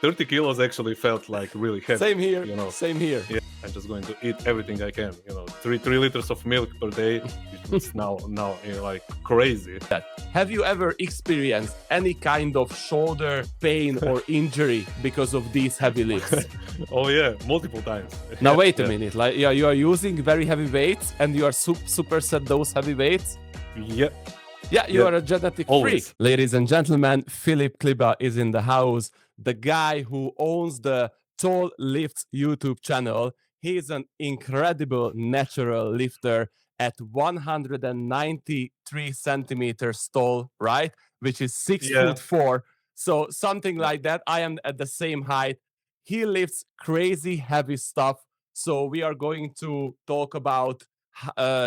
30 kilos actually felt like really heavy, Same here. you know. Same here. Yeah, I'm just going to eat everything I can, you know. 3 liters of milk per day, which is now like crazy. Have you ever experienced any kind of shoulder pain or injury because of these heavy lifts? Oh yeah, multiple times. Now wait a Yeah. minute, like you are using very heavy weights and you are superset those heavy weights? Yeah. Yeah, you Yeah, are a genetic always. freak. Ladies and gentlemen, Filip Kliba is in the house, the guy who owns the Tall Lifts YouTube channel. He is an incredible natural lifter at 193 centimeters tall, right? Which is 6'4". So something Yeah. like that. I am at the same height. He lifts crazy heavy stuff. So we are going to talk about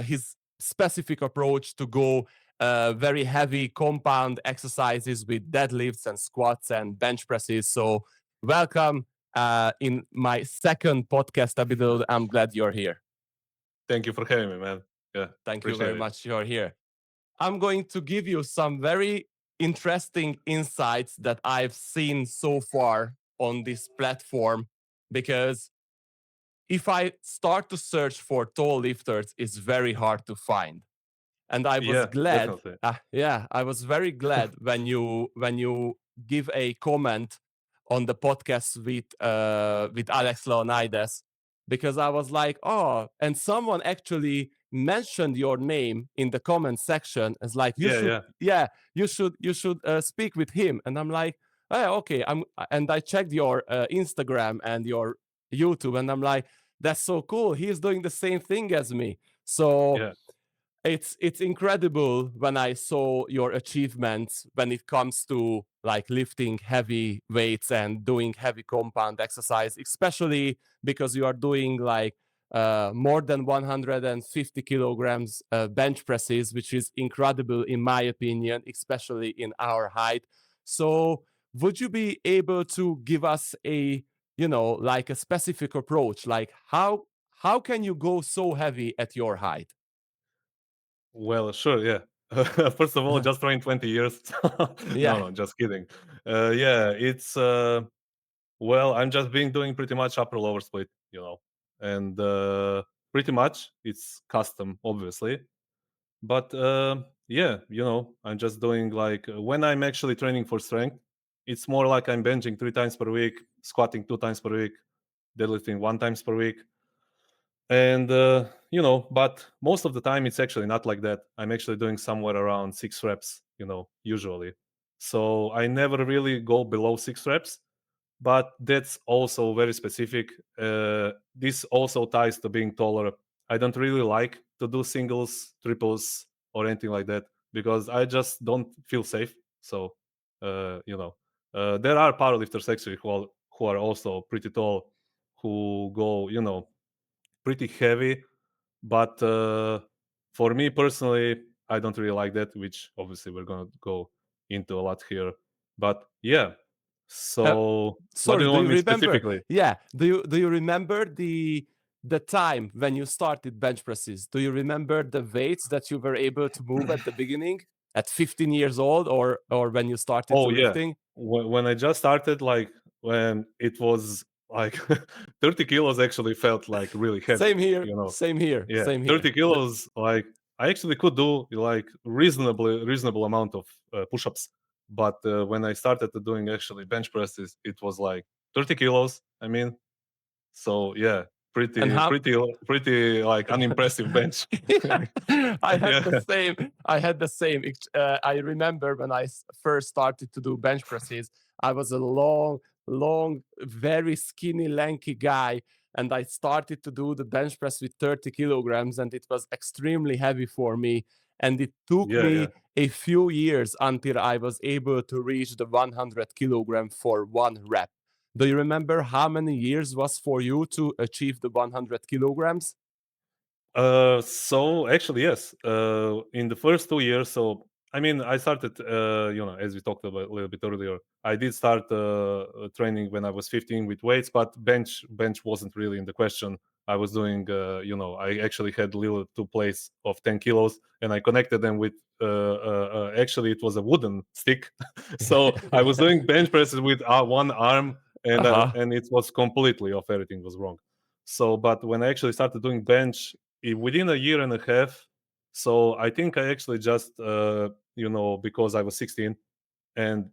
his specific approach to go very heavy compound exercises with deadlifts and squats and bench presses. So, welcome in my second podcast episode. I'm glad you're here. Thank you for having me, man. Yeah, Thank you appreciate very it. much. You're here. I'm going to give you some very interesting insights that I've seen so far on this platform because if I start to search for tall lifters, it's very hard to find. And I was Yeah, glad. definitely. I was very glad when you give a comment on the podcast with Alex Leonidas, because I was like, oh, and someone actually mentioned your name in the comment section as like you Yeah, should, yeah. yeah, you should speak with him, and I'm like, oh, okay, and I checked your Instagram and your YouTube, and I'm like, that's so cool. He's doing the same thing as me. So Yeah. it's incredible when I saw your achievements when it comes to like lifting heavy weights and doing heavy compound exercise, especially because you are doing like more than 150 kilograms bench presses, which is incredible in my opinion, especially in our height. So would you be able to give us a, like a specific approach, like how can you go so heavy at your height? Well, sure, yeah. First of all, just trying 20 years. No, Yeah. no, just kidding. Yeah, it's well, I'm just been doing pretty much upper lower split, you know. And pretty much it's custom, obviously. But yeah, you know, I'm just doing like when I'm actually training for strength, it's more like I'm benching 3 times per week, squatting 2 times per week, deadlifting 1 times per week. And you know, but most of the time it's actually not like that. I'm actually doing somewhere around 6 reps, you know, usually. So I never really go below 6 reps, but that's also very specific. This also ties to being taller. I don't really like to do singles, triples, or anything like that because I just don't feel safe. So you know, there are powerlifters actually who are also pretty tall, who go, you know, pretty heavy. But for me personally, I don't really like that, which obviously we're gonna go into a lot here. But yeah, Uh, so what do Sorry, you do want you me remember? specifically? Yeah, do you remember the time when you started bench presses? Do you remember the weights that you were able to move at the beginning at 15 years old, or when you started to Oh yeah, lifting? when I just started, like when it was like 30 kilos actually felt like really heavy, Same here, you know. same here, Yeah, same here. 30 kilos, like I actually could do like reasonable amount of push-ups. But when I started to doing actually bench presses, it was like 30 kilos. I mean, so yeah, And how pretty like unimpressive bench. Yeah, I had Yeah, the same. I had the same. I remember when I first started to do bench presses, I was a long, very skinny, lanky guy, and I started to do the bench press with 30 kilograms, and it was extremely heavy for me. And it took yeah, yeah. me a few years until I was able to reach the 100 kilogram for one rep. Do you remember how many years was for you to achieve the 100 kilograms? So actually, yes. In the first 2 years, so I mean, I started, you know, as we talked about a little bit earlier. I did start training when I was 15 with weights, but bench wasn't really in the question. I was doing, you know, I actually had little two plates of 10 kilos, and I connected them with. Actually, it was a wooden stick, so I was doing bench presses with one arm Uh-huh. and it was completely off. Everything was wrong. So, but when I actually started doing bench within a year and a half, so I think I actually just because I was 16 and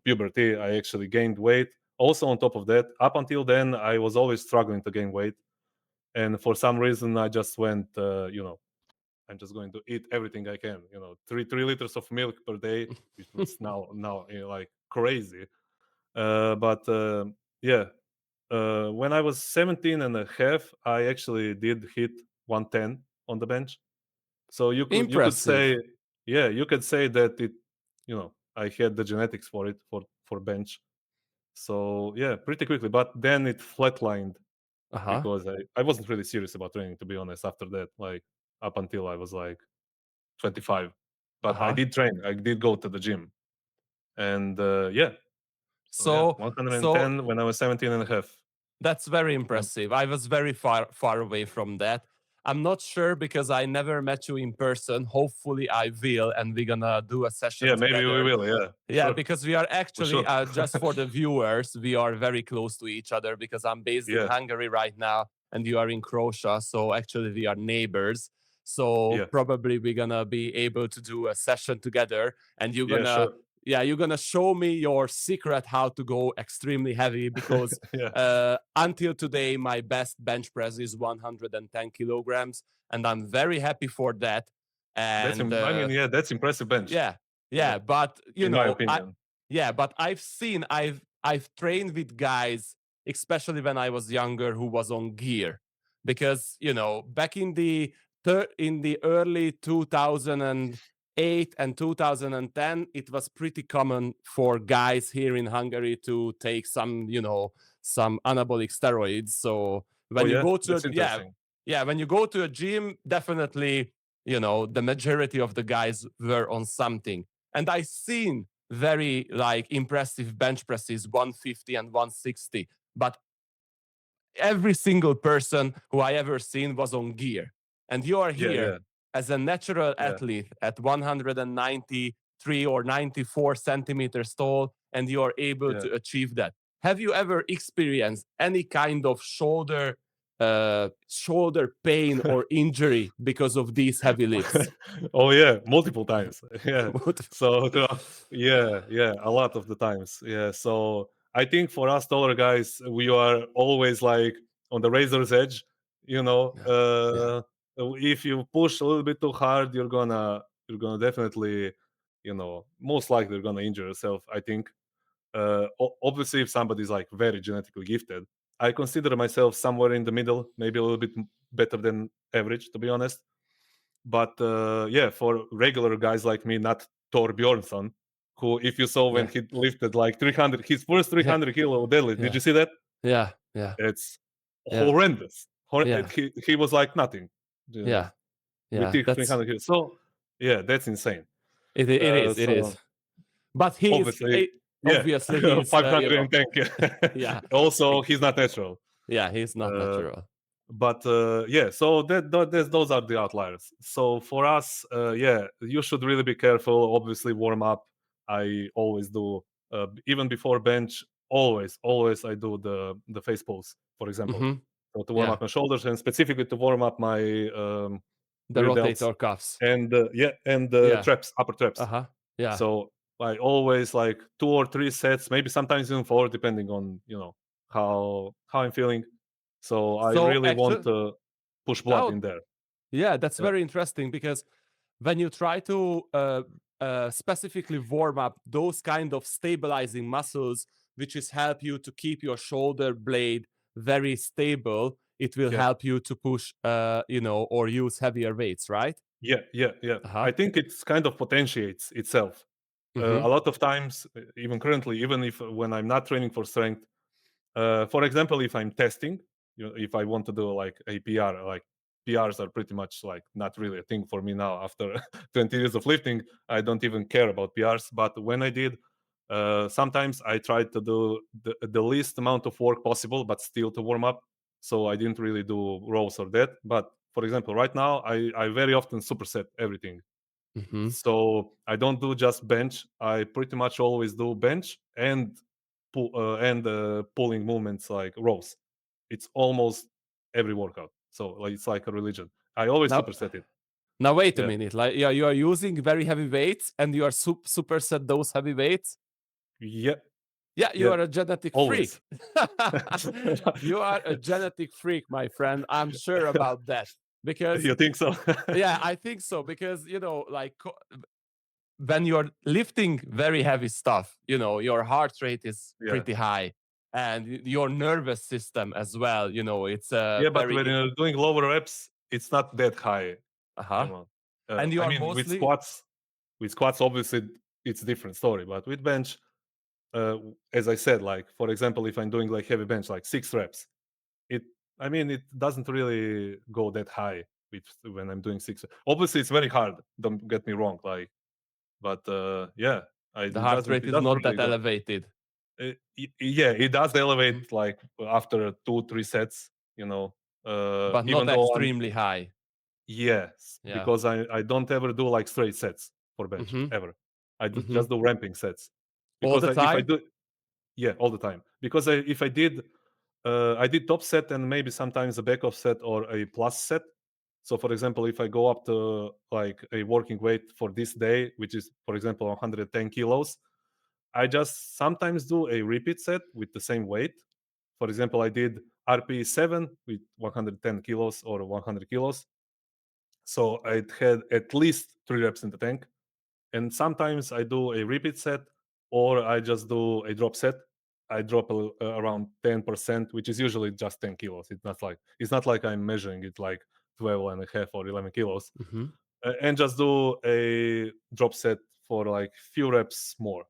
puberty, I actually gained weight. Also, on top of that, up until then, I was always struggling to gain weight, and for some reason, I just went, I'm just going to eat everything I can. 3 liters of milk per day, which was now like crazy. But yeah, when I was 17 and a half, I actually did hit 110 on the bench. So you could say, Impressive. yeah, you could say that I had the genetics for it for bench. So yeah, pretty quickly. But then it flatlined Uh-huh. because I wasn't really serious about training, to be honest. After that, like up until I was like 25, but I Uh-huh. did train. I did go to the gym, and yeah. So yeah, So 110 when I was 17 and a half. that's very And impressive. I was very far away from that. I'm not sure because I never met you in person. Hopefully I will and we're gonna do a session yeah, maybe we together. will. Yeah, Yeah, sure, because we are for actually sure. just for the viewers, we are very close to each other because I'm based in Yeah, Hungary right now and you are in Croatia. So actually we are neighbors. So yeah, probably we're gonna be able to do a session together and yeah, sure. you're gonna show me your secret how to go extremely heavy because Yeah, until today my best bench press is 110 kilograms and I'm very happy for that. And I mean, yeah, that's impressive bench. yeah, Uh, yeah, but in my opinion. but I've trained with guys, especially when I was younger, who was on gear, because back in the early 2008 and 2010, it was pretty common for guys here in Hungary to take some anabolic steroids. So Oh when you yeah, go to that's interesting. when you go to a gym, definitely the majority of the guys were on something. And I seen very like impressive bench presses 150 and 160, but every single person who I ever seen was on gear. And you are Yeah, here yeah, as a natural yeah, athlete at 193 or 94 centimeters tall, and you are able yeah. to achieve that. Have you ever experienced any kind of shoulder pain or injury because of these heavy lifts? Oh yeah, multiple times. Yeah. So yeah, yeah, a lot of the times. Yeah. So I think for us taller guys, we are always like on the razor's edge. You know, Yeah, yeah, uh, if you push a little bit too hard, you're gonna definitely, most likely you're gonna injure yourself. I think. Obviously, if somebody's like very genetically gifted, I consider myself somewhere in the middle, maybe a little bit better than average, to be honest. But yeah, for regular guys like me, not Thor Bjornsson, who, if you saw when yeah, he lifted like 300, his first yeah, 300 kilo deadlift, did yeah, you see that? yeah, yeah, It's yeah, horrendous. yeah, He was like nothing uh, yeah, with yeah. his 300 kilos. So yeah, that's insane. It is. So But obviously, yeah, obviously he's 510. Yeah. yeah, Also, he's not natural. yeah, he's not Uh, natural. but yeah, so those are the outliers. So for us, yeah, you should really be careful. Obviously, warm up. I always do, even before bench. Always, I do the face pulse, for example, Hmm. so to warm Yeah, up my shoulders and specifically to warm up my the rear delts rotator cuffs. and yeah, and the Yeah. traps, upper traps. Uh-huh. Yeah. So I always like 2 or 3 sets, maybe sometimes even 4, depending on how I'm feeling. So I So really want actually, to push blood oh in there. yeah, that's Yeah, very interesting because when you try to specifically warm up those kind of stabilizing muscles, which is help you to keep your shoulder blade very stable, it will yeah, help you to push, or use heavier weights, right? yeah, yeah, yeah. Uh-huh. I think it's kind of potentiates itself. Mm-hmm. A lot of times, even currently, even if when I'm not training for strength, for example, if I'm testing, if I want to do like a PR, like PRs are pretty much like not really a thing for me now. After 20 years of lifting, I don't even care about PRs. But when I did, sometimes I tried to do the least amount of work possible, but still to warm up. So I didn't really do rows or that. But for example, right now, I very often superset everything. Mm-hmm. So I don't do just bench. I pretty much always do bench and pulling movements like rows. It's almost every workout. So like it's like a religion. I always Now, superset it. now wait a Yeah, minute. Like, yeah, you are using very heavy weights, and you are superset those heavy weights. yeah, Yeah, you yeah. are a genetic Always. freak. You are a genetic freak, my friend. I'm sure about that because You think so? yeah, I think so because like when you're lifting very heavy stuff, your heart rate is Yeah, pretty high and your nervous system as well, it's a yeah. But when very you're doing lower reps, it's not that high. You uh-huh. know. And you I are mean, mostly with squats, obviously, it's a different story. But with bench, as I said, like for example, if I'm doing like heavy bench, like 6 reps, it. I mean, it doesn't really go that high with when I'm doing 6. Obviously, it's very hard. Don't get me wrong. Like, but yeah, the it heart doesn't. rate It is doesn't not that really go. elevated. Yeah, it does Mhm. elevate like after 2 3 sets. You know, But not even though I'm extremely high. yes, Yeah. because I don't ever do like straight sets for bench Hmm. ever. I do Hmm. just do ramping sets All because the if I time. do yeah all the time because if I did top set and maybe sometimes a back off set or a plus set. So for example, if I go up to like a working weight for this day, which is for example 110 kilos, I just sometimes do a repeat set with the same weight. For example, I did RP 7 with 110 kilos or 100 kilos. So I had at least 3 reps in the tank. And sometimes I do a repeat set or I just do a drop set. I drop around 10%, which is usually just 10 kilos. It's not like I'm measuring it like 12 and a half or 11 kilos. Hmm. And just do a drop set for like few reps more.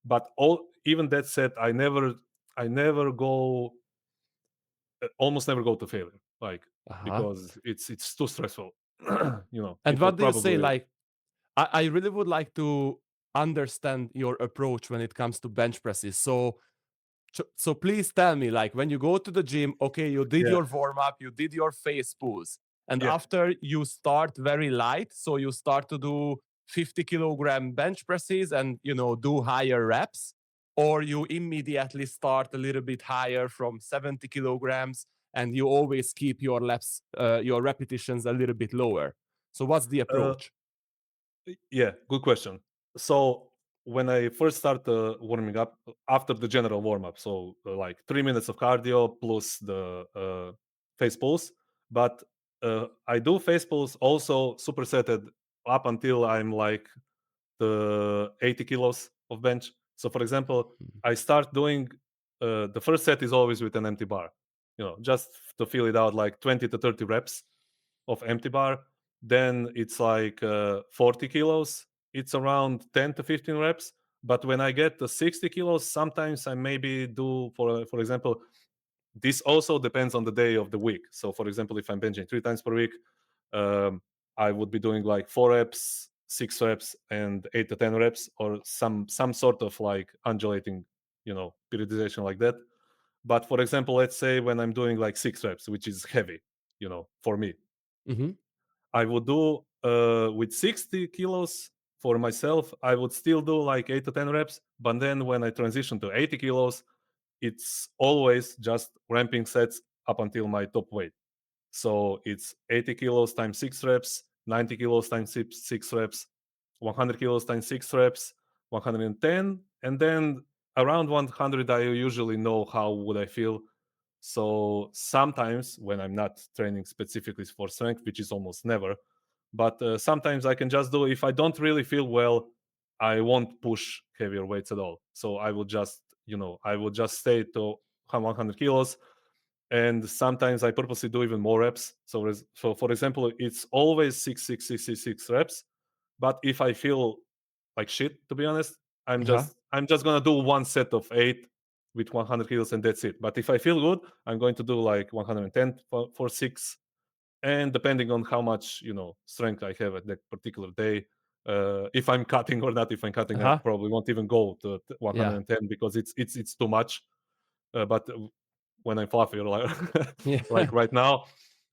But all even that set, I never go almost never go to failure, like Uh-huh. because it's too stressful. And It would what do you say? probably Like, I really would like to understand your approach when it comes to bench presses. So please tell me, like when you go to the gym, okay, you did yeah your warm up, you did your face pulls, and yeah. after you start very light, so you start to do 50-kilogram bench presses and do higher reps, or you immediately start a little bit higher from 70 kilograms, and you always keep your repetitions a little bit lower. So what's the Uh, approach? Yeah, good question. So when I first start warming up after the general warm up, so like 3 minutes of cardio plus the face pulse, but I do face pulse also supersetted up until I'm like the 80 kilos of bench. So for example, I start doing the first set is always with an empty bar, just to feel it out, like 20 to 30 reps of empty bar. Then it's like 40 kilos. It's around 10 to 15 reps. But when I get to 60 kilos, sometimes I maybe do, for example, this also depends on the day of the week. So, for example, if I'm benching 3 times per week, um, I would be doing like 4 reps, 6 reps, and 8 to 10 reps, or some sort of like undulating, periodization like that. But for example, let's say when I'm doing like 6 reps, which is heavy, for me, Hmm. I would do with 60 kilos for myself. I would still do like 8 to 10 reps, but then when I transition to 80 kilos, it's always just ramping sets up until my top weight. So it's 80 kilos times 6 reps, 90 kilos times 6 reps, 100 kilos times 6 reps, 110, and then around 100, I usually know how would I feel. So sometimes when I'm not training specifically for strength, which is almost never, but sometimes I can just do, if I don't really feel well, I won't push heavier weights at all. So I will just stay to 100 kilos, and sometimes I purposely do even more reps. So for example, it's always 6 6 6 6 6 reps. But if I feel like shit, to be honest, I'm Uh-huh. just I'm just gonna do one set of 8 with 100 kilos, and that's it. But if I feel good, I'm going to do like 110 for 6, and depending on how much strength I have at that particular day, if I'm cutting or not. If I'm cutting, I Uh-huh. probably won't even go to Yeah. 110 because it's too much. But when I'm fluffy, or like Yeah. like right now,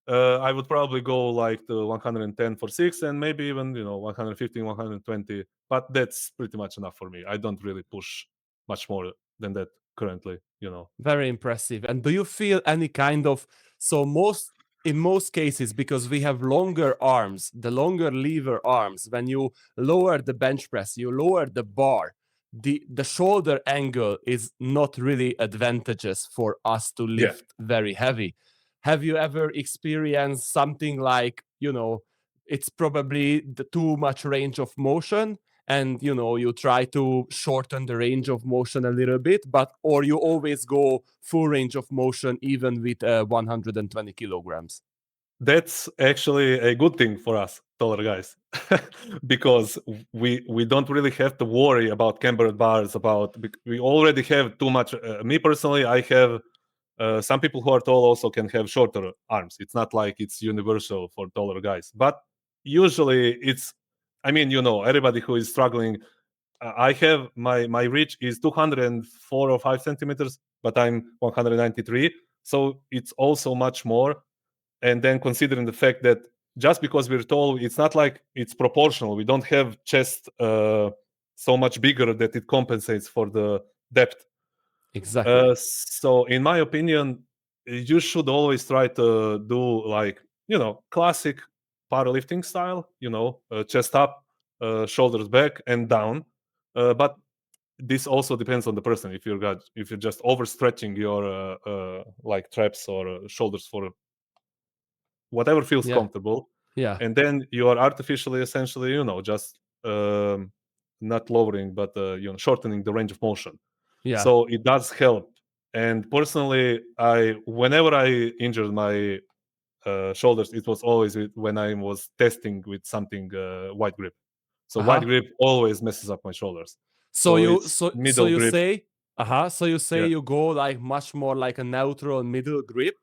I would probably go like to 110 for 6, and maybe even 115, 120. But that's pretty much enough for me. I don't really push much more than that. currently, you know. Very impressive. And do you feel any kind of, so most in most cases, because we have longer arms, the longer lever arms, when you lower the bench press, you lower the bar, the shoulder angle is not really advantageous for us to Yeah, lift very heavy. Have you ever experienced something like, it's probably the too much range of motion, and you try to shorten the range of motion a little bit, but or you always go full range of motion even with 120 kilograms? that's actually a good thing for us taller guys, because we don't really have to worry about cambered bars. We already have too much. Me personally, I have some people who are tall also can have shorter arms. It's not like it's universal for taller guys, but usually it's. I mean, everybody who is struggling. I have my reach is 204 or 5 centimeters, but I'm 193, so it's also much more. And then considering the fact that just because we're tall, it's not like it's proportional. We don't have chest so much bigger that it compensates for the depth. Exactly. So in my opinion, you should always try to do like classic powerlifting style. Chest up, shoulders back, and down. But this also depends on the person. If you're just overstretching your like traps or shoulders for whatever feels Yeah. comfortable, Yeah. and then you are artificially, essentially, just not lowering, but shortening the range of motion. Yeah. So it does help. And personally, I whenever I injured my shoulders, it was always when I was testing with something wide grip. So wide Uh-huh. grip always messes up my shoulders. So So you it's so middle you grip. say, so you say Yeah. you go like much more like a neutral middle grip?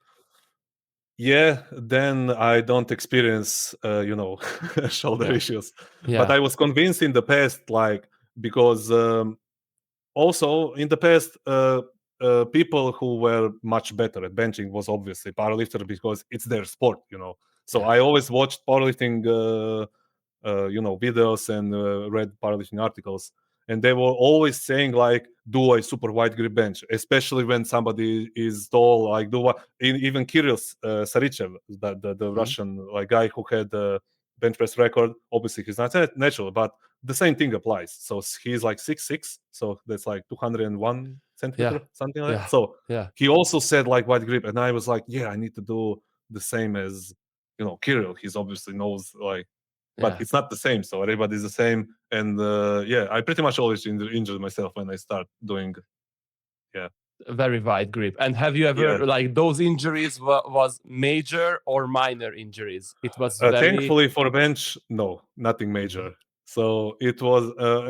Yeah, then I don't experience, shoulder Yeah. issues. But Yeah. I was convinced in the past, like, because also in the past, people who were much better at benching was obviously powerlifter because it's their sport, So Yeah. I always watched powerlifting, videos and read powerlifting articles, and they were always saying like, do a super wide grip bench, especially when somebody is tall. Like, even Kirill Sarichev, the Mhm. Russian like guy who had the bench press record. Obviously, he's not natural, but the same thing applies. So he's like 6'6", so that's like 201 Yeah. centimeter, something like that. Yeah. So Yeah. he also said like wide grip, and I was like, yeah, I need to do the same as Kirill. He's obviously knows like, but Yeah. it's not the same. So everybody's the same, and yeah, I pretty much always injure myself when I start doing. Yeah, Very wide grip. And have you yeah. ever, like, those injuries was major or minor injuries? It was very. Thankfully for a bench, no, nothing Mhm. major. So it was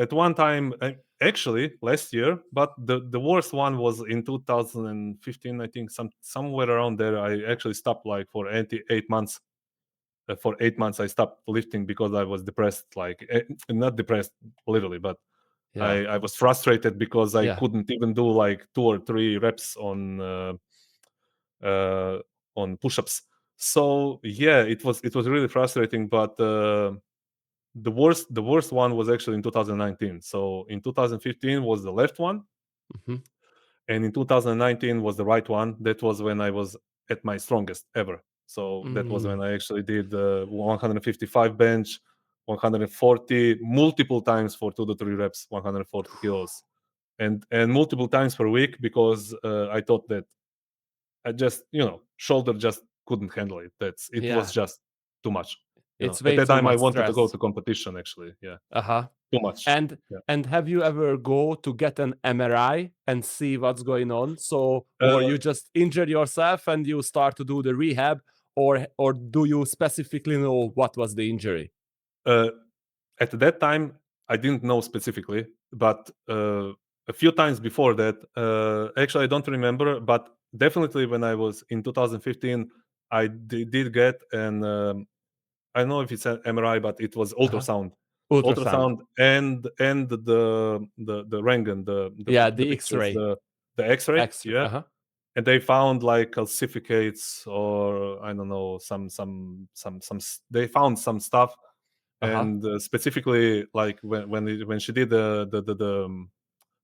at one time, actually last year, but the worst one was in 2015, I think, somewhere around there. I actually stopped like for 8 months. For 8 months, I stopped lifting because I was depressed. Like, not depressed literally, but Yeah. I was frustrated because I Yeah. couldn't even do like 2 or 3 reps uh, on push-ups. So yeah, it was really frustrating. But the worst one was actually in 2019. So in 2015 was the left one, Mhm. and in 2019 was the right one. That was when I was at my strongest ever. So that was when Mm. I actually did 155 bench, 140 multiple times for 2 to 3 reps, 140 kilos, and multiple times per week, because I thought that I just shoulder just couldn't handle it. It was Yeah. just too much. It's At way that too time I much wanted to go stress. to competition. Actually, yeah, Uh-huh. too much. And Yeah. and have you ever go to get an MRI and see what's going on? So, or Uh, you just injure yourself and you start to do the rehab, or do you specifically know what was the injury? uh, at that time, I didn't know specifically, but a few times before that, actually, I don't remember, but definitely when I was in 2015, I did get an I don't know if it's an MRI, but it was Uh-huh. ultrasound, Ultrasound. and the Rengen, Yeah, the the pictures, X-ray. the X-ray, X-ray. yeah, Uh-huh. and they found like calcificates, or I don't know, they found some stuff. Uh-huh. And specifically, like when she did the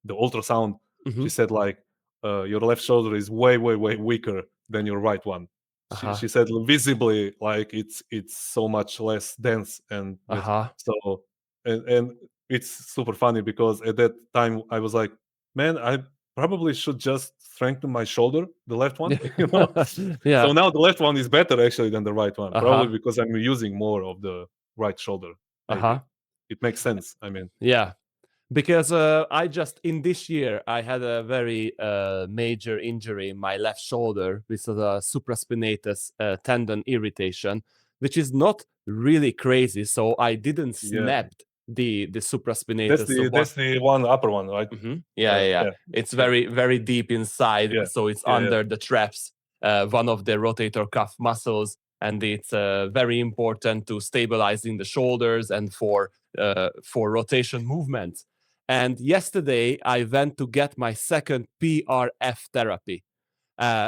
ultrasound, she Mhm. said like, your left shoulder is way, way, way weaker than your right one. Uh-huh. She said visibly, like it's so much less dense, and this, Uh-huh. so and it's super funny because at that time I was like, man, I probably should just strengthen my shoulder, the left one, you know. So Yeah. now the left one is better actually than the right one, probably Uh-huh. because I'm using more of the right shoulder. Maybe Uh-huh. it makes sense. I mean, Yeah. Because I just in this year I had a very major injury in my left shoulder with a supraspinatus tendon irritation, which is not really crazy. So I didn't yeah, snap the supraspinatus. So that's what? the one upper one, right? Yeah, yeah, yeah. Yeah, It's yeah, very very deep inside, yeah, so it's yeah, yeah, under the traps, one of the rotator cuff muscles, and it's very important to stabilizing the shoulders and for rotation movements. And yesterday I went to get my second PRF therapy.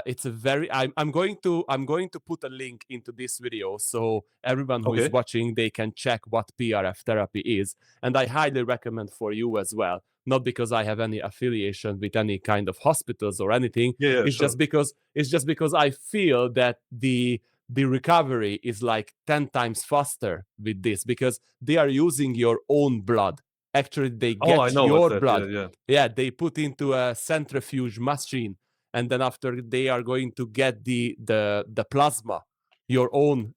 It's a very I'm going to put a link into this video so everyone who is okay, watching they can check what PRF therapy is, and I highly recommend for you as well. Not because I have any affiliation with any kind of hospitals or anything. yeah, yeah, sure, It's just because I feel that the recovery is like 10 times faster with this because they are using your own blood. Actually, they oh, I get know what's your that, yeah, blood. yeah, Yeah, they put into a centrifuge machine, and then after they are going to get the plasma, your own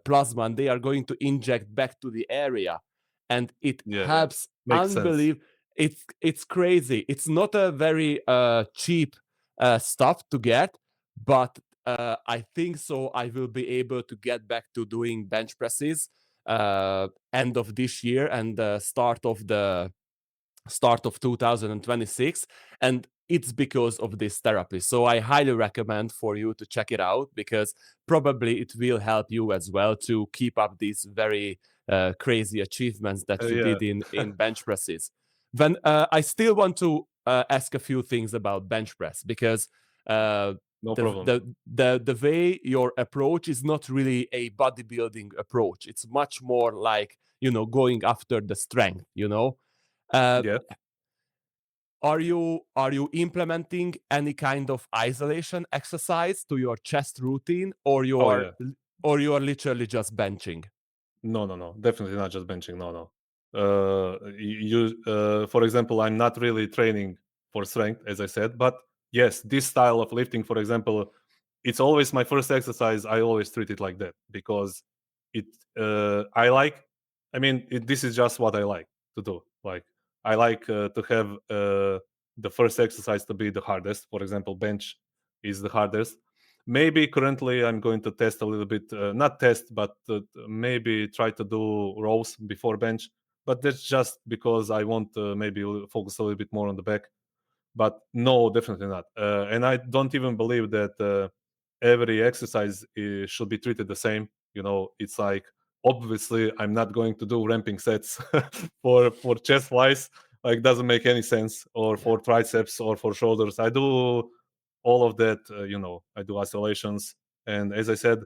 plasma, and they are going to inject back to the area, and it yeah, yeah, helps makes sense. unbelievable. It's crazy. It's not a very cheap stuff to get, but I think so I will be able to get back to doing bench presses end of this year and start of 2026, and it's because of this therapy. So I highly recommend for you to check it out because probably it will help you as well to keep up these very crazy achievements that you Yeah, did in bench presses. Then I still want to ask a few things about bench press because uh, no problem. the way your approach is not really a bodybuilding approach. It's much more like going after the strength. Uh, Yeah. are you implementing any kind of isolation exercise to your chest routine, or you Oh are yeah. literally just benching? No, no, no. Definitely not just benching. No, no. For example, I'm not really training for strength, as I said, but yes, this style of lifting, for example, it's always my first exercise. I always treat it like that because it. I like. I mean, this is just what I like to do. Like I like to have the first exercise to be the hardest. For example, bench is the hardest. Maybe currently I'm going to test a little bit, not test, but maybe try to do rows before bench. But that's just because I want to maybe focus a little bit more on the back. But no, definitely not. And I don't even believe that every exercise should be treated the same. It's like obviously I'm not going to do ramping sets for chest flies. Like doesn't make any sense, or Yeah. for triceps or for shoulders. I do all of that. I do isolations, and as I said,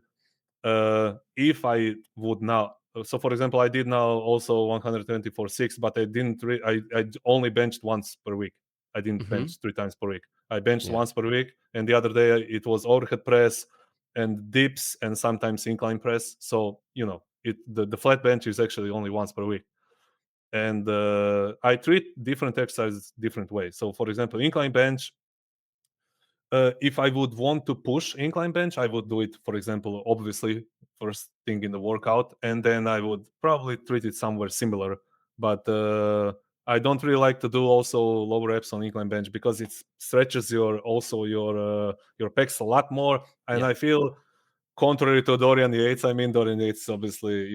if I would now, so for example, I did now also 120 for 6, but I didn't. I only benched once per week. I didn't Hmm. bench 3 times per week. I benched Yeah. once per week, and the other day it was overhead press and dips and sometimes incline press. So the flat bench is actually only once per week, and I treat different exercises different ways. So for example, incline bench, if I would want to push incline bench, I would do it, for example, obviously, first thing in the workout, and then I would probably treat it somewhere similar. But I don't really like to do also low reps on incline bench because it stretches your pecs a lot more, and Yeah. I feel contrary to Dorian Yates. I mean, Dorian Yates, obviously,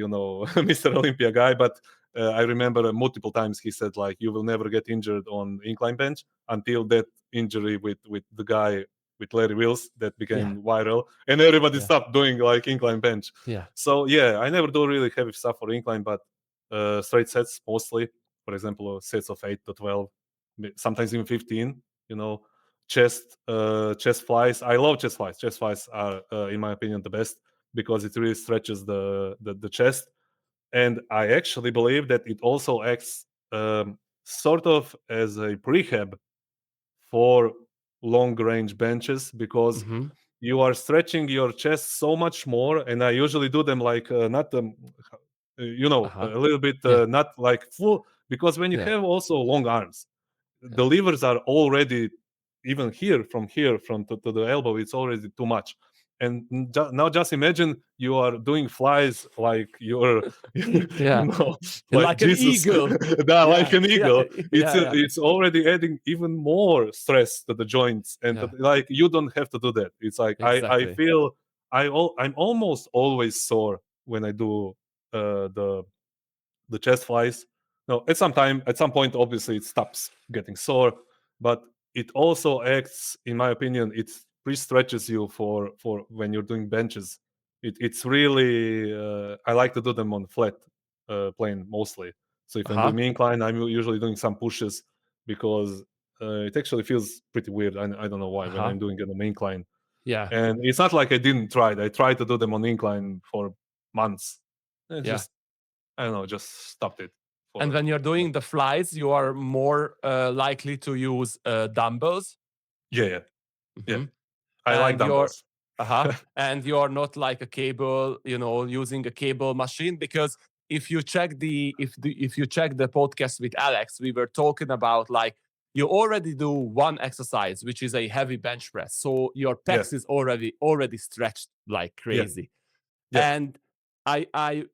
Mr. Olympia guy, but I remember multiple times he said, like, you will never get injured on incline bench until that injury with the guy with Larry Wills that Yeah. became viral, and everybody Yeah. stopped doing like incline bench. Yeah. So yeah, I never do really heavy stuff for incline, but straight sets mostly. For example, sets of 8 to 12, sometimes even 15. You know, chest flies. I love chest flies. Chest flies are, in my opinion, the best because it really stretches the chest, and I actually believe that it also acts sort of as a prehab for long range benches because Hmm. you are stretching your chest so much more. And I usually do them like not Uh-huh. a little bit Yeah. not like full, because when you Yeah. have also long arms, Yeah. the levers are already, even here from to the elbow, it's already too much. And now just imagine you are doing flies like you're Yeah. like Like an Jesus. eagle. Like Yeah. an Yeah. eagle. Yeah. Yeah. It's already adding even more stress to the joints, and Yeah. like you don't have to do that. It's like I Exactly. feel I'm almost always sore when I do the chest flies. No, at some point, obviously, it stops getting sore, but it also acts, in my opinion, it pre-stretches you for when you're doing benches. It's really I like to do them on flat plane mostly. So if I'm Uh-huh. doing incline, I'm usually doing some pushes because it actually feels pretty weird. I don't know why when Uh-huh. I'm doing it on incline. Yeah. And it's not like I didn't try it. I tried to do them on incline for months. And Yeah. just I don't know, just stopped it And for when you're doing the flies, you are more likely to use dumbbells. yeah, yeah, yeah. Mhm. I like And you're dumbbells. uh-huh, and you're not like a cable, using a cable machine, because if you check the podcast with Alex, we were talking about like you already do one exercise, which is a heavy bench press, so your Yeah, pecs is already stretched like yeah, crazy. yeah, And I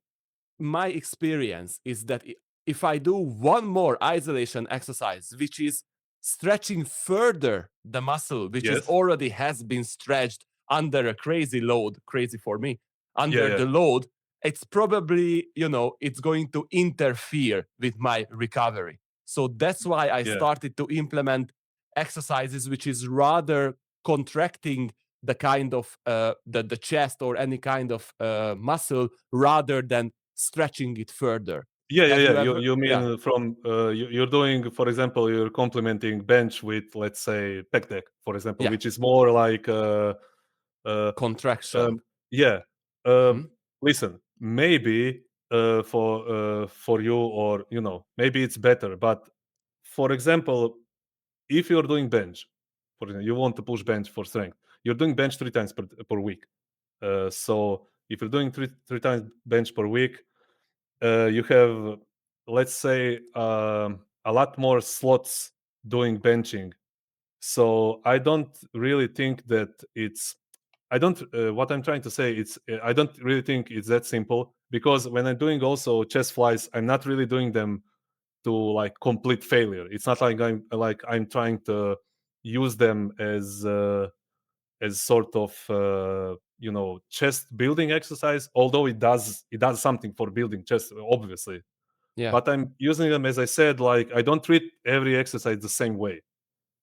my experience is that if I do one more isolation exercise, which is stretching further the muscle, which is yes, already has been stretched under a crazy load, crazy for me, yeah, under yeah, the load, it's probably, it's going to interfere with my recovery. So that's why I yeah, started to implement exercises which is rather contracting the kind of the chest or any kind of muscle rather than stretching it further. yeah, yeah, Have yeah. you You ever? you Yeah, mean from you're doing, for example, you're complementing bench with, let's say, pec deck, for example, yeah, which is more like uh, contraction. um, yeah. Um, Hmm. Listen, maybe for you, or maybe it's better, but for example, if you're doing bench, for example, you want to push bench for strength, you're doing bench 3 times per week. So if you're doing three times bench per week, you have, let's say, a lot more slots doing benching. So I don't really think that it's. I don't. What I'm trying to say, I don't really think it's that simple, because when I'm doing also chest flies, I'm not really doing them to like complete failure. It's not like I'm trying to use them as sort of chest building exercise. Although it does something for building chest, obviously. Yeah. But I'm using them, as I said, like I don't treat every exercise the same way.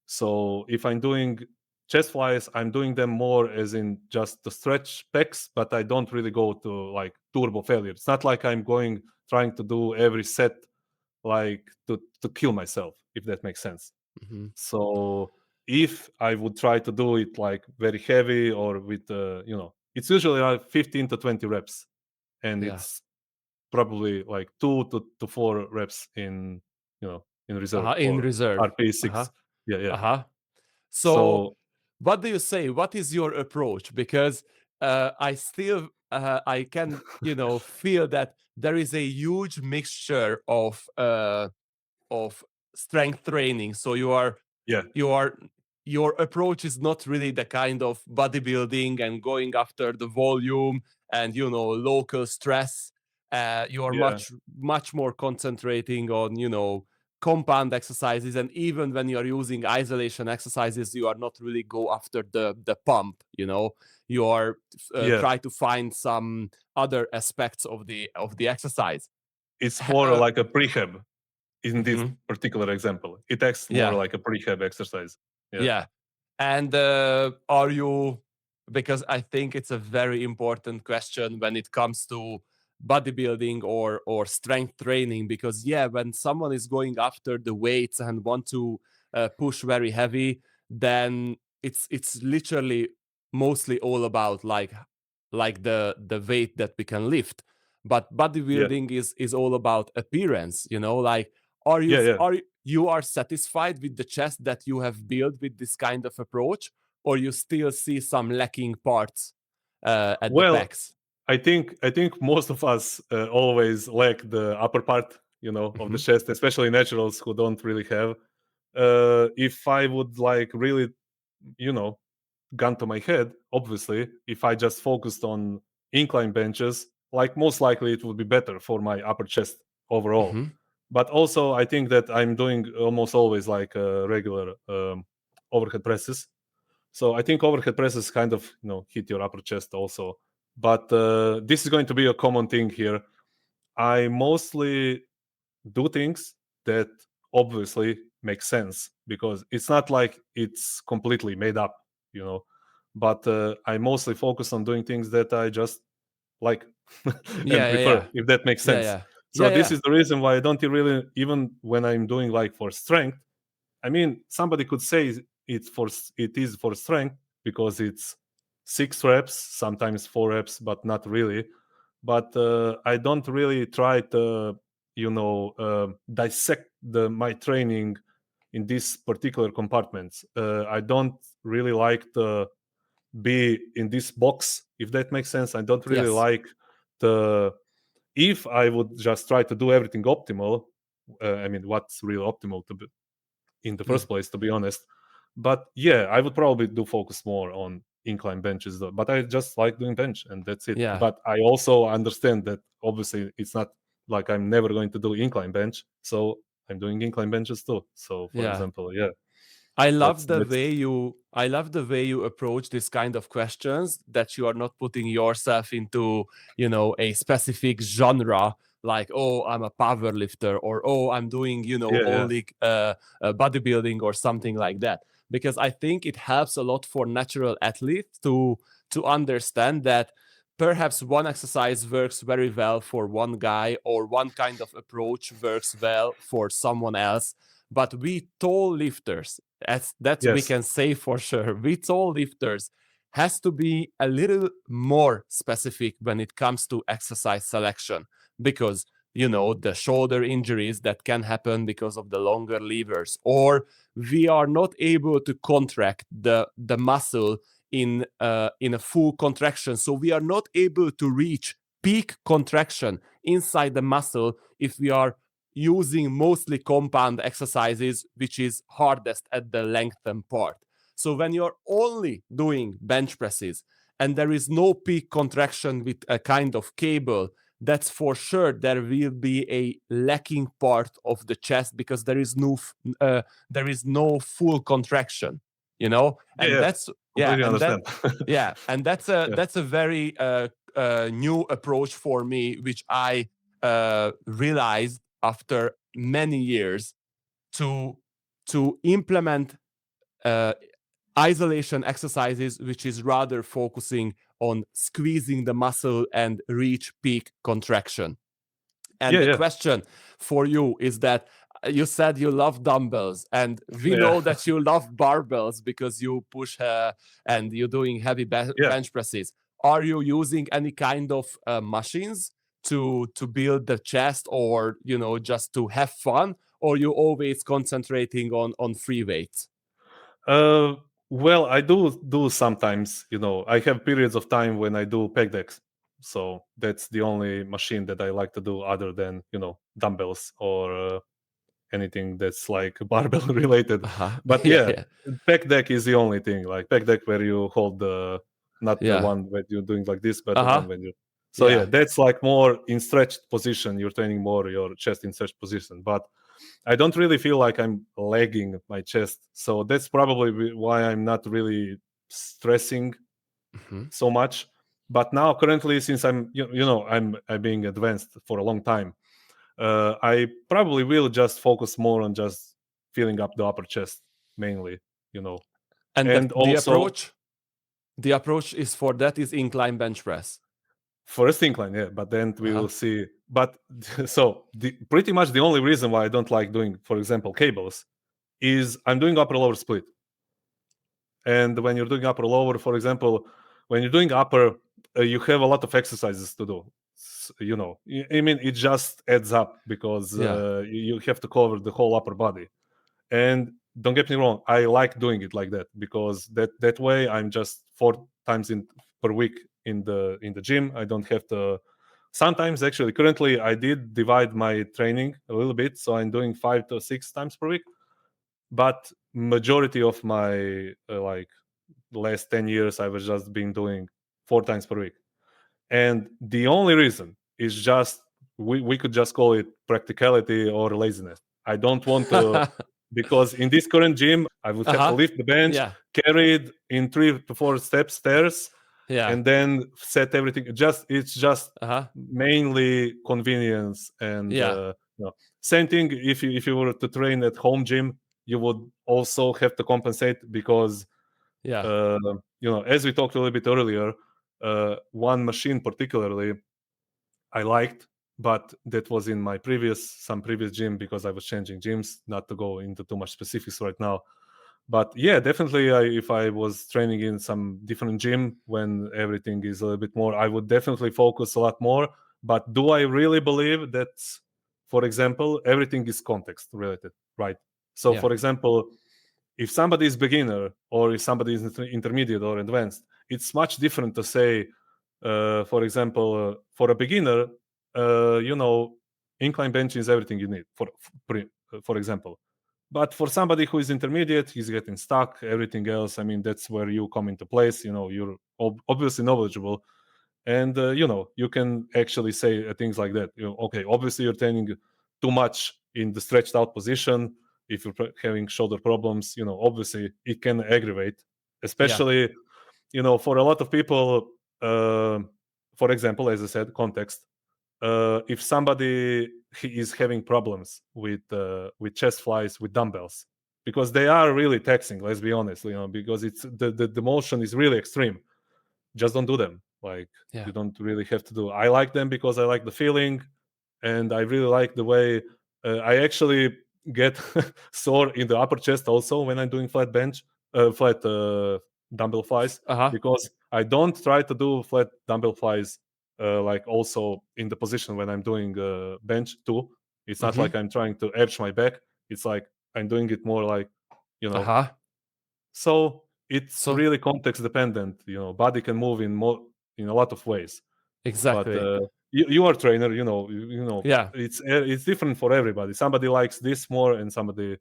So if I'm doing chest flies, I'm doing them more as in just to stretch pecs, but I don't really go to like turbo failure. It's not like I'm going trying to do every set like to kill myself, if that makes sense. Hmm. So if I would try to do it like very heavy or with it's usually like 15 to 20 reps, and Yeah. it's probably like 2 to 4 reps in reserve In or reserve. Uh-huh. RP6. Yeah, yeah. Uh-huh. So So what do you say? What is your approach? Because I can, feel that there is a huge mixture of strength training. So yeah, you are your approach is not really the kind of bodybuilding and going after the volume and local stress. You are yeah, much more concentrating on compound exercises, and even when you are using isolation exercises, you are not really go after the pump. You are yeah. try to find some other aspects of the exercise. It's more like a prehab in this Mhm. particular example. It acts more Yeah. like a prehab exercise. Yeah, Yeah. And are you, because I think it's a very important question when it comes to bodybuilding or strength training, because yeah, when someone is going after the weights and want to push very heavy, then it's literally mostly all about like the weight that we can lift. But yeah, bodybuilding is all about appearance, like yeah, yeah. you are satisfied with the chest that you have built with this kind of approach, or you still see some lacking parts at the Well, pecs? I think most of us always lack the upper part, of the Mhm. chest, especially naturals who don't really have. If I would like really, you know, gun to my head, obviously, if I just focused on incline benches, like most likely it would be better for my upper chest overall. Mhm. But also, I think that I'm doing almost always like regular overhead presses. So I think overhead presses kind of hit your upper chest also. But this is going to be a common thing here. I mostly do things that obviously make sense because it's not like it's completely made up, you know. But I mostly focus on doing things that I just like and Yeah, yeah, prefer, yeah. if that makes Yeah, sense. yeah. So Yeah, this yeah. is the reason why I don't really, even when I'm doing like for strength. I mean, somebody could say it is for strength because it's 6 reps, sometimes 4 reps, but not really. But I don't really try to, dissect my training in these particular compartments. I don't really like to be in this box, if that makes sense. I don't really Yes. like the if I would just try to do everything optimal. I mean, what's really optimal to be in the Mm. first place, to be honest. But yeah, I would probably do focus more on incline benches, though. But I just like doing bench, and that's it. Yeah. But I also understand that obviously it's not like I'm never going to do incline bench, so I'm doing incline benches too. So, for Yeah. example, yeah, I that's love the that's way you approach this kind of questions, that you are not putting yourself into, a specific genre, like, oh, I'm a power lifter, or oh, I'm doing, yeah, yeah, only bodybuilding or something like that. Because I think it helps a lot for natural athletes to understand that perhaps one exercise works very well for one guy, or one kind of approach works well for someone else. But we tall lifters, that we yes, can say for sure, we tall lifters has to be a little more specific when it comes to exercise selection, because the shoulder injuries that can happen because of the longer levers, or we are not able to contract the muscle in a full contraction, so we are not able to reach peak contraction inside the muscle if we are using mostly compound exercises, which is hardest at the lengthened part. So when you're only doing bench presses and there is no peak contraction with a kind of cable, that's for sure there will be a lacking part of the chest, because there is no full contraction, yeah, and yeah. that's yeah, Completely and that understand. yeah, and that's a Yeah, that's a very new approach for me, which I realized after many years, to implement uh, isolation exercises, which is rather focusing on squeezing the muscle and reach peak contraction. And yeah, the yeah, question for you is that you said you love dumbbells, and we yeah, know that you love barbells because you push and you're doing heavy yeah. bench presses. Are you using any kind of machines to build the chest, or just to have fun, or you always concentrating on free weights? Uh, well, I do sometimes. I have periods of time when I do pec decks, so that's the only machine that I like to do other than dumbbells or anything that's like barbell related. Uh-huh. But Yeah, yeah, yeah, pec deck is the only thing. Like pec deck where you hold the not the yeah. one where you're doing like this, but the Uh-huh. one when you. So yeah, Yeah. that's like more in stretched position. You're training more your chest in stretched position, but I don't really feel like I'm lagging my chest. So that's probably why I'm not really stressing Mhm. so much. But now, currently, since I'm being advanced for a long time, I probably will just focus more on just filling up the upper chest mainly. You know, And and the also approach, the approach is for that is incline bench press. first incline, yeah. But then we Uh-huh. will see. But so pretty much the only reason why I don't like doing, for example, cables, is I'm doing upper lower split. And when you're doing upper lower, for example, when you're doing upper, you have a lot of exercises to do. I mean, it just adds up because Yeah. you have to cover the whole upper body. And don't get me wrong, I like doing it like that because that way I'm just 4 times in per week in the gym. I don't have to. Sometimes actually, currently I did divide my training a little bit, so I'm doing 5 to 6 times per week. But majority of my like last 10 years, I was just been doing 4 times per week. And the only reason is just we could just call it practicality or laziness. I don't want to, because in this current gym I would have to Uh-huh. lift the bench, Yeah. carry it in 3 to 4 steps stairs, Yeah. and then set everything. It's just Uh-huh. mainly convenience. And Yeah. same thing, if you were to train at home gym, you would also have to compensate because Yeah. uh, as we talked a little bit earlier, one machine particularly I liked, but that was in my previous gym because I was changing gyms. Not to go into too much specifics right now, but yeah, definitely, if I was training in some different gym when everything is a little bit more, I would definitely focus a lot more. But do I really believe that, for example, everything is context related, right? So, Yeah. for example, if somebody is beginner or if somebody is intermediate or advanced, it's much different to say, for example, for a beginner, incline bench is everything you need, for example. But for somebody who is intermediate, he's getting stuck, everything else, I mean, that's where you come into place. You're obviously knowledgeable, and you can actually say things like that. Okay, obviously you're training too much in the stretched out position. If you're having shoulder problems, obviously it can aggravate, Yeah. especially for a lot of people. uh, for example, as I said, context. If somebody is having problems with chest flies with dumbbells, because they are really taxing, let's be honest, because it's the motion is really extreme, just don't do them. Like, Yeah. you don't really have to do. I like them because I like the feeling, and I really like the way I actually get sore in the upper chest also when I'm doing flat dumbbell flies, Uh-huh. because I don't try to do flat dumbbell flies like also in the position when I'm doing bench too. It's not Mm-hmm. like I'm trying to edge my back. It's like I'm doing it more like, you know, Uh-huh. so it's So really context dependent. Body can move in a lot of ways. But exactly. you are a trainer. Yeah. It's different for everybody. Somebody likes this more, and somebody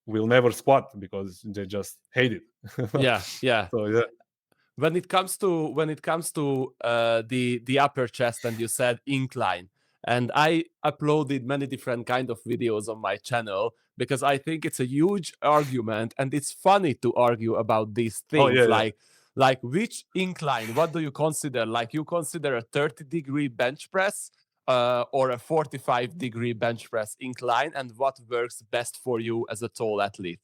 will never squat because they just hate it. Yeah. Yeah. So yeah. When it comes to the upper chest, and you said incline, and I uploaded many different kind of videos on my channel because I think it's a huge argument, and it's funny to argue about these Oh things, yeah, yeah. like which incline, what do you consider? Like, you consider a 30-degree bench press or a 45-degree bench press incline, and what works best for you as a tall athlete?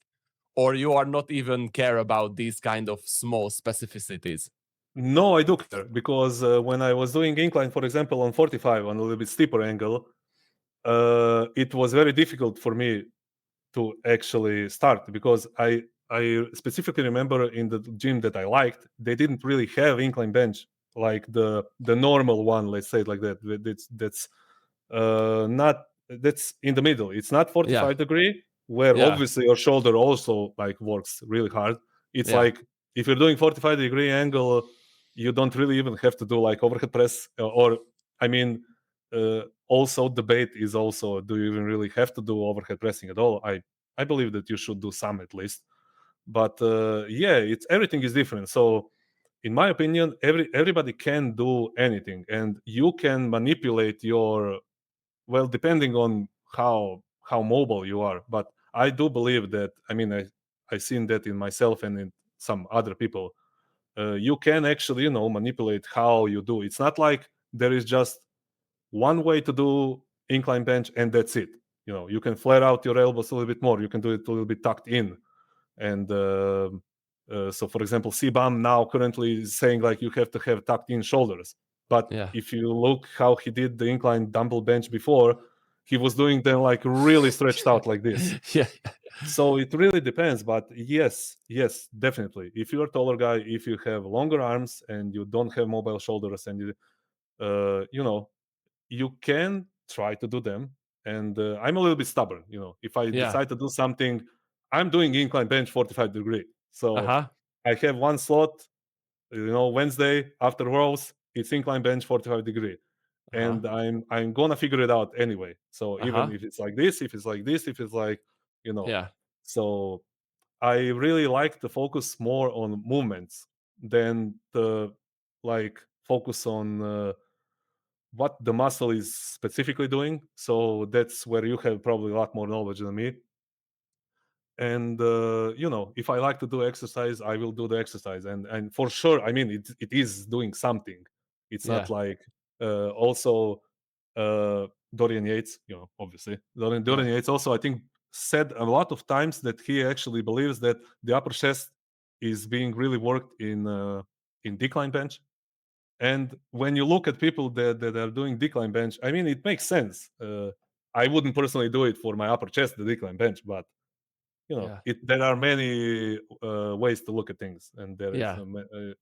Or you are not even care about these kind of small specificities? No, I do care because when I was doing incline, for example, on 45 on a little bit steeper angle, it was very difficult for me to actually start because I specifically remember in the gym that I liked, they didn't really have incline bench like the normal one. Let's say it like that. Not that's in the middle. It's not Yeah. 45-degree where Yeah. obviously your shoulder also like works really hard. It's Yeah. like if you're doing 45-degree angle, you don't really even have to do like overhead press or I mean. Also, debate is also, do you even really have to do overhead pressing at all? I believe that you should do some at least, but yeah, it's everything is different. So in my opinion, everybody can do anything, and you can manipulate your, well, depending on how mobile you are. But I do believe that, I mean, I seen that in myself and in some other people. You can actually manipulate how you do. It's not like there is just one way to do incline bench and that's it. You can flare out your elbows a little bit more, you can do it a little bit tucked in. And so for example, CBAM now currently is saying like you have to have tucked in shoulders, but Yeah. if you look how he did the incline dumbbell bench before, he was doing them like really stretched out like this. Yeah. So it really depends, but yes, definitely, if you're a taller guy, if you have longer arms and you don't have mobile shoulders, and you know, you can try to do them. And I'm a little bit stubborn. If I Yeah. decide to do something, I'm doing incline bench 45-degree. So Uh-huh. I have one slot, Wednesday after rows, it's incline bench 45-degree, Uh-huh. and I'm gonna figure it out anyway. So even Uh-huh. if it's like this, if it's like this, if it's like, you know, Yeah. so I really like to focus more on movements than the like focus on what the muscle is specifically doing. So that's where you have probably a lot more knowledge than me. And if I like to do exercise, I will do the exercise. And for sure, I mean, it is doing something. It's not Yeah. like also Dorian Yates, obviously Dorian Yeah. Yates also, I think, said a lot of times that he actually believes that the upper chest is being really worked in decline bench. And when you look at people that are doing decline bench, I mean, it makes sense. I wouldn't personally do it for my upper chest, the decline bench, but Yeah. there are many ways to look at things, and there is, Yeah.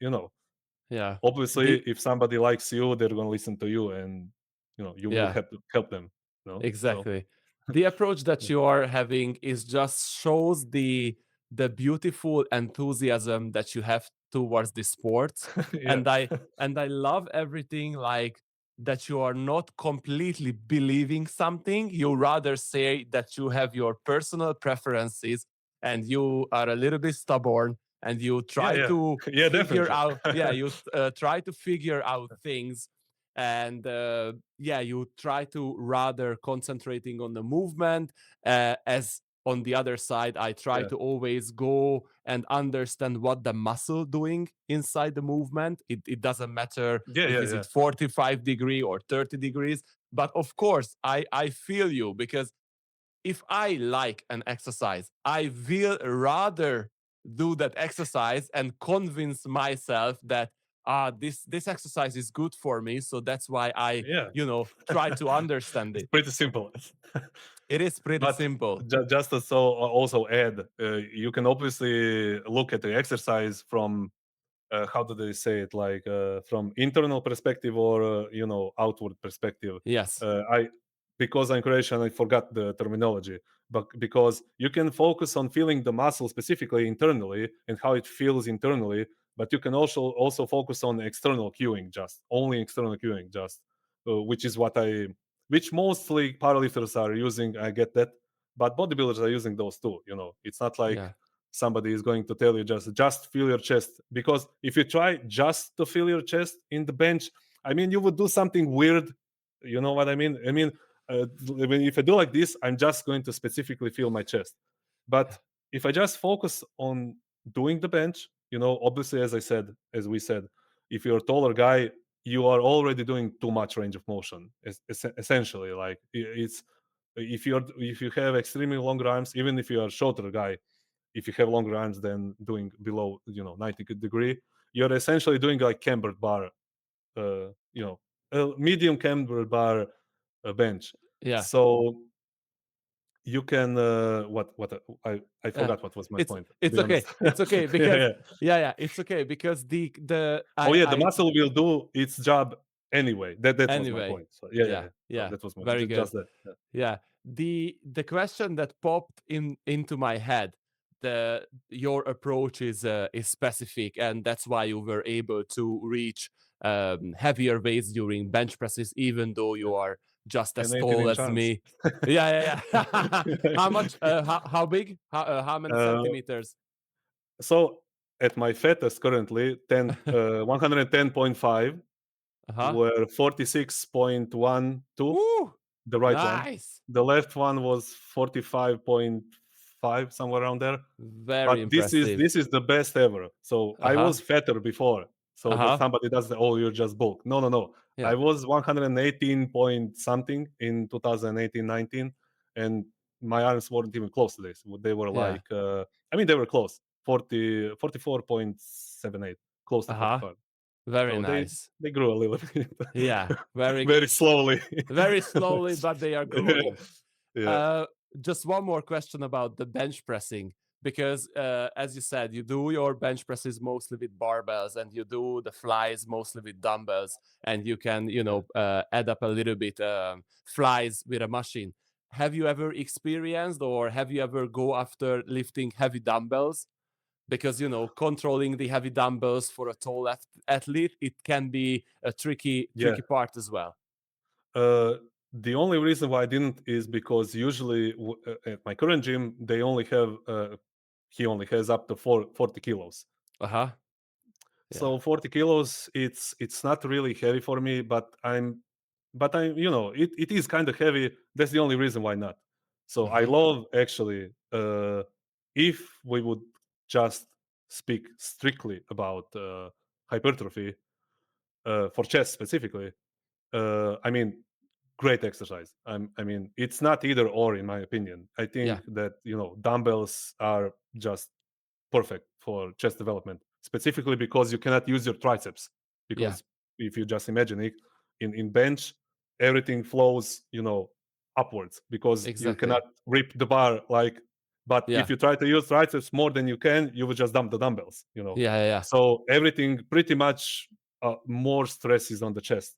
Yeah. obviously, The if somebody likes you, they're going to listen to you, and you will yeah. have to help them. So Exactly. The approach that you are having is just shows the beautiful enthusiasm that you have towards the sport. yeah, And I love everything like that you are not completely believing something. You rather say that you have your personal preferences and you are a little bit stubborn and you yeah, try yeah, to yeah, figure definitely. out you try to figure out things and yeah, you try to rather concentrating on the movement as on the other side I try Yeah, to always go and understand what the muscle doing inside the movement. It doesn't matter yeah, if yeah, is yeah, it 45 degree or 30 degrees, but of course I feel you because if I like an exercise, I will rather do that exercise and convince myself that this exercise is good for me. So that's why I, yeah. try to understand It's it. pretty simple. It is pretty But simple. just to so also add, you can obviously look at the exercise from how do they say it, like from internal perspective or outward perspective. Yes. I Because I'm Croatian, I forgot the terminology, but because you can focus on feeling the muscle specifically internally and how it feels internally, but you can also focus on external cueing, just only external cueing, just which is which mostly powerlifters are using. I get that, but bodybuilders are using those too. It's not like Yeah. somebody is going to tell you just feel your chest, because if you try just to feel your chest in the bench, I mean, you would do something weird. You know what I mean? If I do like this, I'm just going to specifically feel my chest. But Yeah. if I just focus on doing the bench, obviously, as we said, if you're a taller guy, you are already doing too much range of motion. Essentially, like it's if you have extremely long arms, even if you are a shorter guy, if you have longer arms than doing below 90 degree, you're essentially doing like cambered bar, uh, you know a medium cambered bar bench. Yeah. So you can I Yeah. forgot what was my It's point, to it's be okay. honest. It's okay Yeah, because yeah. yeah, it's okay because the Oh yeah, the I muscle will do its job anyway. That was my anyway. point. So yeah, yeah, Yeah. yeah. So Yeah. that was Very good. just that. Yeah. Yeah. The question that popped into my head, your approach is specific, and that's why you were able to reach heavier weights during bench presses, even though Yeah. you are just And as 18 tall inch as arms. me. Yeah, yeah. How much? How big? How many uh, centimeters? so at my fattest currently, 110.5 Uh huh. were 46.12, Woo! the right one. Nice. The left one was 45.5, somewhere around there. Very But this is impressive. this is the best ever. So Uh I huh. was fatter before. So Uh that huh. somebody does the, oh, you're just bulk. No, no, no. I Yeah. was 118 point something in 2018-19, and my arms weren't even close to this. They were Yeah. like, I mean, they were close, 44.78, close Uh to huh. 45. Very So nice. they grew a little bit, Yeah. very slowly. Very slowly, but they are growing. Yeah. Uh, just one more question about the bench pressing because as you said, you do your bench presses mostly with barbells, and you do the flies mostly with dumbbells, and you can Yeah. add up a little bit flies with a machine. Have you ever experienced, or have you ever go after lifting heavy dumbbells? Because controlling the heavy dumbbells for a tall athlete, it can be a Yeah. tricky part as well. Uh, the only reason why I didn't is because usually at my current gym they only have he only has up to 40 kilos. Uh-huh. Yeah. So 40 kilos, it's not really heavy for me, but I'm it is kind of heavy. That's the only reason why not. So I Hmm. love actually if we would just speak strictly about hypertrophy for chest specifically. I mean, great exercise. I mean, it's not either or in my opinion. I Yeah. think that dumbbells are just perfect for chest development, specifically because you cannot use your triceps. Yeah. Because if you just imagine it, in bench, everything flows, upwards because you cannot Exactly. rip the bar like. But if Yeah. you try to use triceps more than you can, you will just dump the dumbbells. Yeah. Yeah. So everything pretty much more stress is on the chest.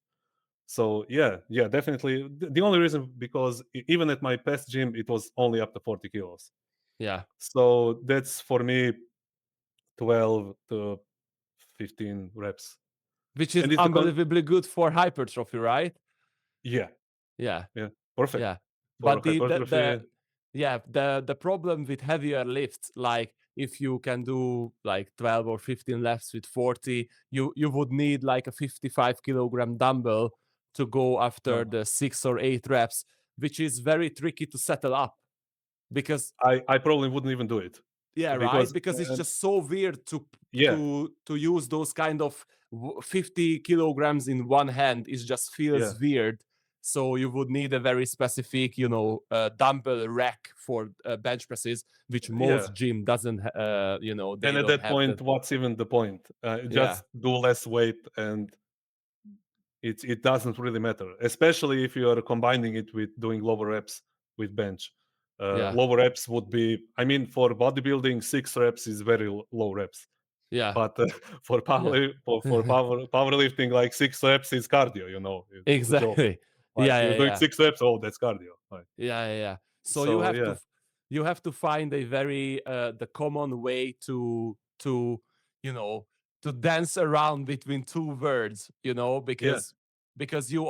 So yeah, definitely. The only reason because even at my past gym, it was only up to 40 kilos. Yeah. So that's for me 12 to 15 reps. Which is And it's unbelievably good for hypertrophy, right? yeah, Yeah. yeah, perfect Yeah. for But the hypertrophy. yeah, the problem with heavier lifts, like if you can do like 12 or 15 lefts with 40, you would need like a 55-kilogram dumbbell to go after No, the 6 or 8 reps, which is very tricky to settle up because I probably wouldn't even do it yeah, right, because because it's uh, just so weird to yeah, use those kind of 50 kilograms in one hand. It just yeah, feels weird. So you would need a very specific dumbbell rack for bench presses, which yeah. most gym doesn't they And at don't that have that. point, what's even the point? Yeah. Just do less weight and it doesn't really matter, especially if you are combining it with doing lower reps with bench. Yeah. Lower reps would be, I mean, for bodybuilding, 6 reps is very low reps. Yeah. But for Yeah. powerlifting, like 6 reps is cardio. It's a joke. Exactly. Like Yeah, you're yeah, doing yeah. 6 reps, oh, that's cardio. Like Yeah, yeah, yeah. So so, yeah, you have to find a very the common way to you know to dance around between two words, yeah, because you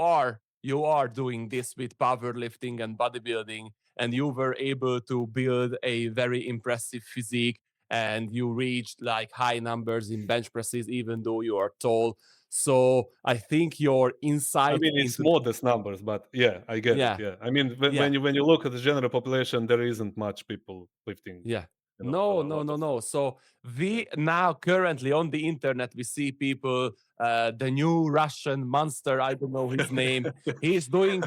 are doing this with powerlifting and bodybuilding, and you were able to build a very impressive physique, and you reached like high numbers in bench presses even though you are tall. So I think your I insight mean, it's into modest numbers, but yeah, I get it. yeah, Yeah, I mean, yeah, when you look at the general population, there isn't much people lifting, yeah. a No, no, lot no, of stuff. no. So Yeah, we now currently on the internet we see people, the new Russian monster. I don't know his name. He's doing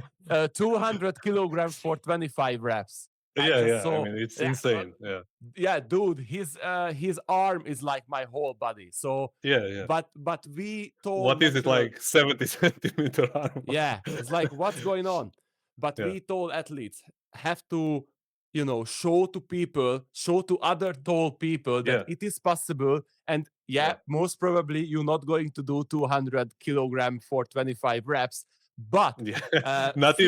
200 kilograms for 25 reps. I yeah, just yeah. I saw, mean, it's yeah, insane. Yeah, yeah, dude. His arm is like my whole body. So, yeah, yeah. but we told What is it natural. like 70 centimeter arm? Yeah, it's like what's going on? But Yeah, we told athletes have to, show to people, show to other tall people that yeah, it is possible. And yeah, yeah, most probably you're not going to do 200 kilogram for 25 reps. But yeah. Philip, Not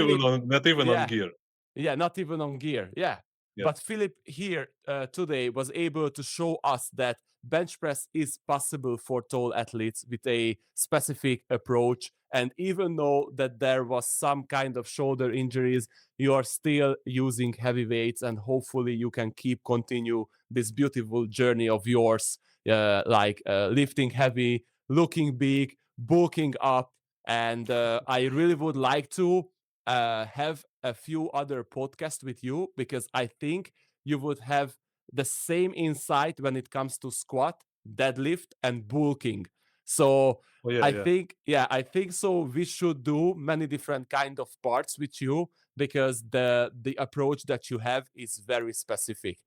even on yeah, gear. yeah, not even on gear. Yeah. Yeah, But Philip here today was able to show us that bench press is possible for tall athletes with a specific approach. And even though that there was some kind of shoulder injuries, you are still using heavy weights, and hopefully you can keep continue this beautiful journey of yours, lifting heavy, looking big, bulking up. And I really would like to have a few other podcasts with you, because I think you would have the same insight when it comes to squat, deadlift, and bulking. So oh yeah, I yeah, think, yeah, I think so. We should do many different kind of parts with you, because the approach that you have is very specific.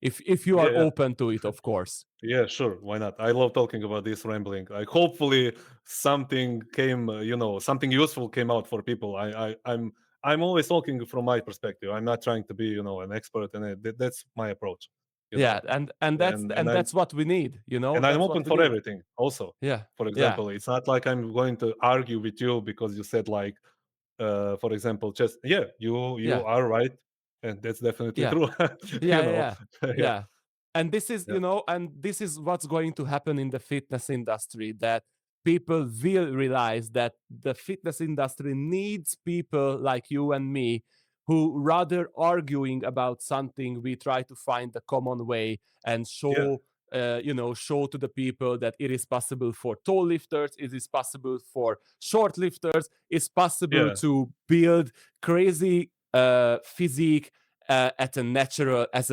If you yeah, are yeah. open to it, of course. Yeah, sure. Why not? I love talking about this rambling. Like, hopefully, something useful came out for people. I'm always talking from my perspective. I'm not trying to be, an expert, and that's my approach. you Yeah, know. and that's what we need, you know? And I'm That's what open we for need. everything also. Yeah. For Yeah. example, it's not like I'm going to argue with you because you said like, for example, just yeah, you Yeah. are right, and that's definitely Yeah. true. Yeah, you yeah, know, yeah. yeah, Yeah. And this is, yeah, and this is what's going to happen in the fitness industry, that people will realize that the fitness industry needs people like you and me who, rather arguing about something, we try to find the common way and yeah, show to the people that it is possible for tall lifters, it is possible for short lifters, it's possible yeah, to build crazy physique as a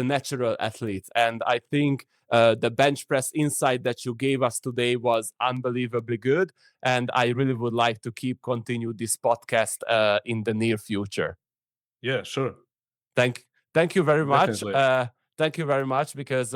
natural athlete. And I think the bench press insight that you gave us today was unbelievably good. And I really would like to continue this podcast in the near future. yeah, sure, Thank thank you very much. definitely, Thank you very much, because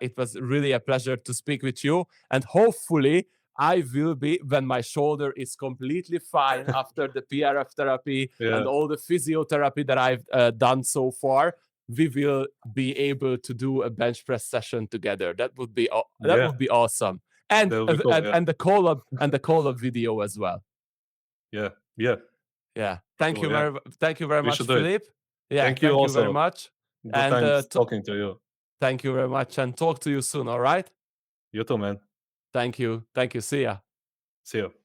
it was really a pleasure to speak with you. And hopefully, I will be, when my shoulder is completely fine after the PRF therapy and yeah, all the physiotherapy that I've done so far. We will be able to do a bench press session together. That yeah, would be awesome. And that would be uh, cool. and Yeah, and the call up video as well. yeah, yeah, Yeah. cool. Yeah, Thank you very we much, should do it. Philip. Yeah. Thank you. Thank you very Also, much. good And times talking to you. thank you very much, and talk to you soon. All right. You too, man. Thank you. Thank you. See ya. See you.